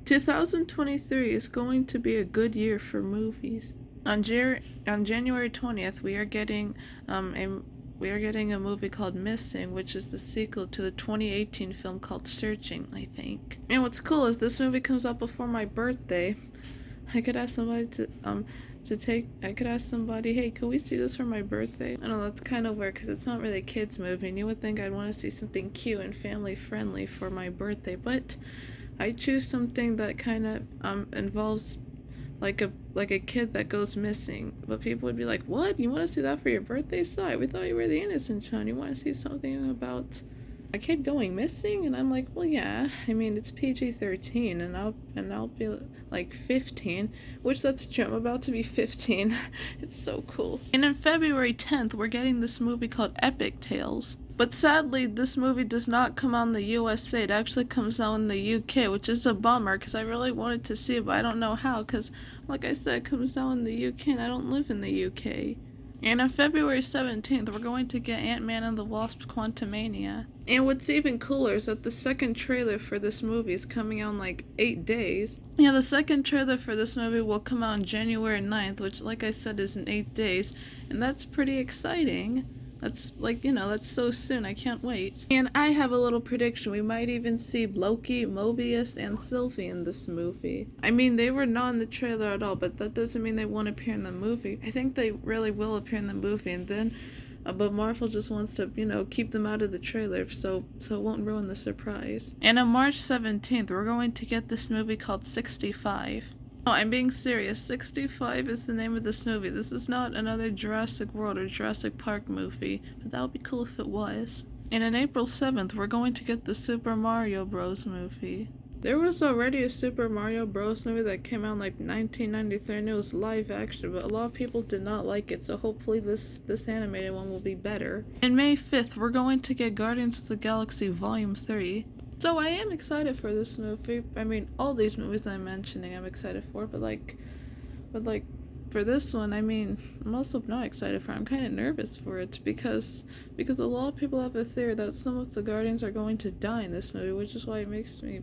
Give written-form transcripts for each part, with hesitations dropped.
2023 is going to be a good year for movies. On January 20th, we are getting a movie called Missing, which is the sequel to the 2018 film called Searching, I think. And what's cool is this movie comes out before my birthday. I could ask somebody hey, can we see this for my birthday? I know that's kind of weird because it's not really a kids movie, and you would think I'd want to see something cute and family friendly for my birthday, but I choose something that kind of involves like a kid that goes missing. But people would be like, what? You want to see that for your birthday, Si? We thought you were the innocent child. You want to see something about a kid going missing? And I'm like, well, yeah. I mean, it's PG-13, and I'll be like 15, which that's true. I'm about to be 15. It's so cool. And on February 10th, we're getting this movie called Epic Tales. But sadly, this movie does not come out in the USA. It actually comes out in the UK, which is a bummer because I really wanted to see it, but I don't know how because, like I said, it comes out in the UK and I don't live in the UK. And on February 17th, we're going to get AntMan and the Wasp: Quantumania. And what's even cooler is that the second trailer for this movie is coming out in like 8 days. Yeah, the second trailer for this movie will come out on January 9th, which, like I said, is in 8 days. And that's pretty exciting. That's that's so soon. I can't wait. And I have a little prediction. We might even see Loki, Mobius, and Sylvie in this movie. I mean, they were not in the trailer at all, but that doesn't mean they won't appear in the movie. I think they really will appear in the movie, and then, but Marvel just wants to, keep them out of the trailer, so it won't ruin the surprise. And on March 17th, we're going to get this movie called 65. No, I'm being serious. 65 is the name of this movie. This is not another Jurassic World or Jurassic Park movie, but that would be cool if it was. And on April 7th, we're going to get the Super Mario Bros. Movie. There was already a Super Mario Bros. Movie that came out in like 1993, and it was live action, but a lot of people did not like it, so hopefully this animated one will be better. And May 5th, we're going to get Guardians of the Galaxy Volume 3. So I am excited for this movie. I mean, all these movies I'm mentioning I'm excited for, but for this one, I mean, I'm also not excited for it. I'm kind of nervous for it because a lot of people have a theory that some of the Guardians are going to die in this movie, which is why it makes me,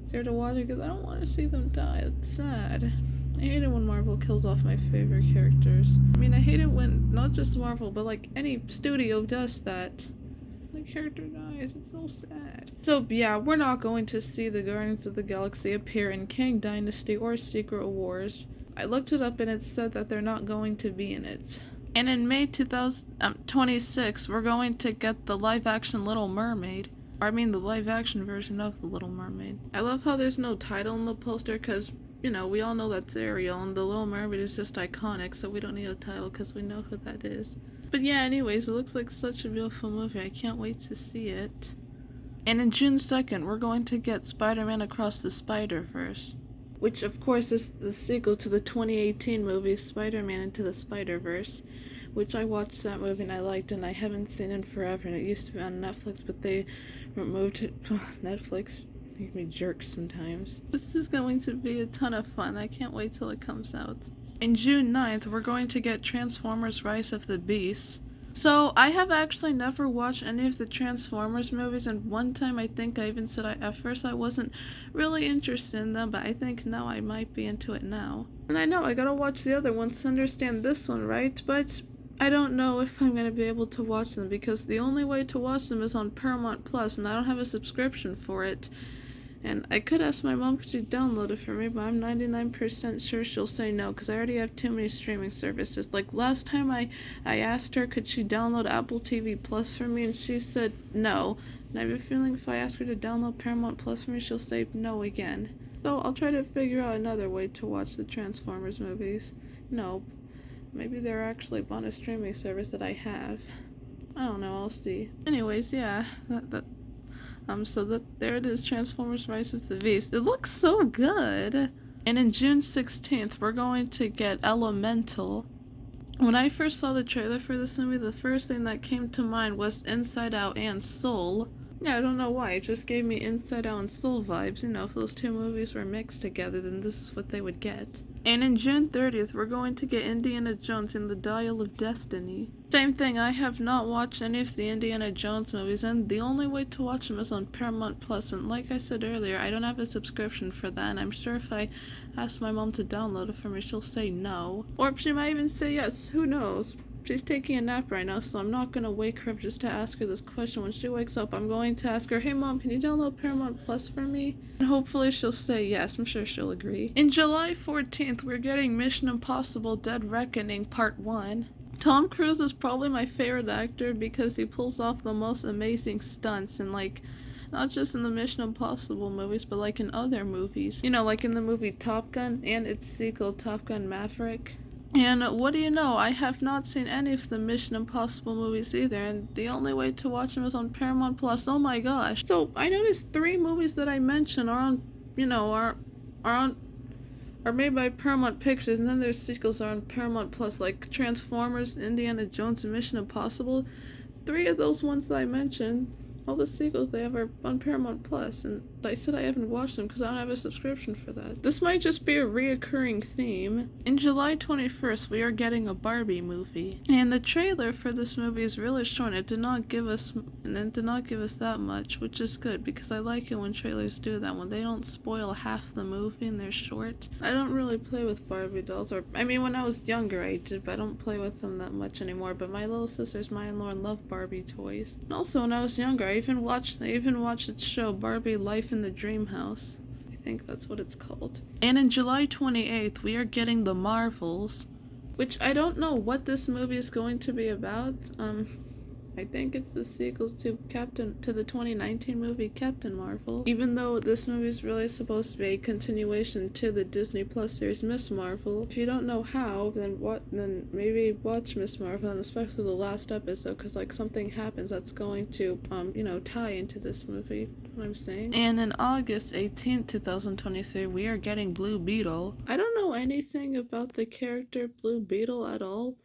scared to watch it because I don't want to see them die. It's sad. I hate it when Marvel kills off my favorite characters. I mean, I hate it when not just Marvel, but like any studio does that. The character dies. It's so sad. So yeah, we're not going to see the Guardians of the Galaxy appear in Kang Dynasty or Secret Wars. I looked it up and it said that they're not going to be in it. And in May 2026, we're going to get the live-action Little Mermaid. Or I mean the live-action version of the Little Mermaid. I love how there's no title in the poster because, we all know that's Ariel and the Little Mermaid is just iconic, so we don't need a title because we know who that is. But yeah, anyways, it looks like such a beautiful movie. I can't wait to see it. And in June 2nd, we're going to get SpiderMan Across the SpiderVerse, which of course is the sequel to the 2018 movie SpiderMan Into the SpiderVerse, which I watched that movie and I liked, and I haven't seen it forever, and it used to be on Netflix, but they removed it. Netflix make me jerk sometimes. This is going to be a ton of fun. I can't wait till it comes out. In June 9th, we're going to get Transformers Rise of the Beasts. So, I have actually never watched any of the Transformers movies, and one time I think I even said at first I wasn't really interested in them, but I think now I might be into it now. And I know I gotta watch the other ones to understand this one, right? But I don't know if I'm gonna be able to watch them, because the only way to watch them is on Paramount Plus, and I don't have a subscription for it. And I could ask my mom could she download it for me, but I'm 99% sure she'll say no, because I already have too many streaming services. Like last time I asked her could she download Apple TV Plus for me, and she said no. And I have a feeling if I ask her to download Paramount Plus for me, she'll say no again. So I'll try to figure out another way to watch the Transformers movies. No, maybe they're actually on a streaming service that I have. I don't know, I'll see. Anyways, yeah, there it is, Transformers Rise of the Beast. It looks so good. And in June 16th, we're going to get Elemental. When I first saw the trailer for this movie, the first thing that came to mind was Inside Out and Soul. Yeah, I don't know why. It just gave me Inside Out and Soul vibes. You know, if those two movies were mixed together, then this is what they would get. And in June 30th, we're going to get Indiana Jones and the Dial of Destiny. Same thing, I have not watched any of the Indiana Jones movies, and the only way to watch them is on Paramount Plus. And like I said earlier, I don't have a subscription for that, and I'm sure if I ask my mom to download it for me, she'll say no. Or she might even say yes, who knows? She's taking a nap right now, so I'm not gonna wake her up just to ask her this question. When she wakes up, I'm going to ask her, hey mom, can you download Paramount Plus for me? And hopefully she'll say yes. I'm sure she'll agree. In July 14th, we're getting Mission Impossible Dead Reckoning Part 1. Tom Cruise is probably my favorite actor because he pulls off the most amazing stunts and like not just in the Mission Impossible movies, but like in other movies. You know, like in the movie Top Gun and its sequel Top Gun Maverick. And what do you know, I have not seen any of the Mission Impossible movies either, and the only way to watch them is on Paramount Plus. Oh my gosh. So I noticed 3 movies that I mentioned are on, you know, are made by Paramount Pictures, and then their sequels are on Paramount Plus, like Transformers, Indiana Jones, and Mission Impossible. 3 of those ones that I mentioned, all the sequels they have are on Paramount Plus, and I said I haven't watched them because I don't have a subscription for that. This might just be a reoccurring theme. In July 21st, we are getting a Barbie movie, and the trailer for this movie is really short. It did not give us that much, which is good because I like it when trailers do that, when they don't spoil half the movie and they're short. I don't really play with Barbie dolls, or I mean when I was younger I did, but I don't play with them that much anymore. But my little sisters, Maya and Lauren, love Barbie toys. And also when I was younger, I even watched its show Barbie Life in the Dream House. I think that's what it's called. And in July 28th, we are getting The Marvels, which I don't know what this movie is going to be about. I think it's the sequel to the 2019 movie Captain Marvel. Even though this movie is really supposed to be a continuation to the Disney Plus series Miss Marvel. If you don't know how, then maybe watch Miss Marvel, and especially the last episode, because like something happens that's going to tie into this movie. What I'm saying. And in August 18th, 2023, we are getting Blue Beetle. I don't know anything about the character Blue Beetle at all.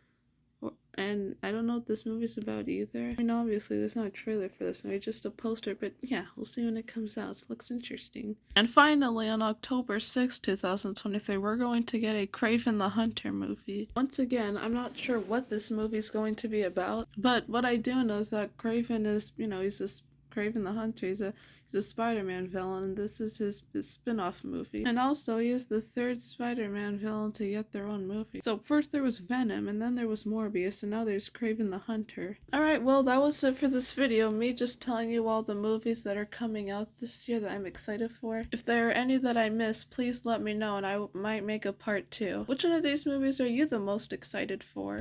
And I don't know what this movie's about either. I mean, obviously, there's not a trailer for this movie, just a poster, but yeah, we'll see when it comes out. It looks interesting. And finally, on October 6th, 2023, we're going to get a Craven the Hunter movie. Once again, I'm not sure what this movie's going to be about, but what I do know is that Craven is, he's just Craven the Hunter. He's a SpiderMan villain, and this is his spin-off movie. And also, he is the 3rd SpiderMan villain to get their own movie. So first there was Venom, and then there was Morbius, and now there's Craven the Hunter. Alright, well that was it for this video. Me just telling you all the movies that are coming out this year that I'm excited for. If there are any that I missed, please let me know, and I might make a part 2. Which one of these movies are you the most excited for?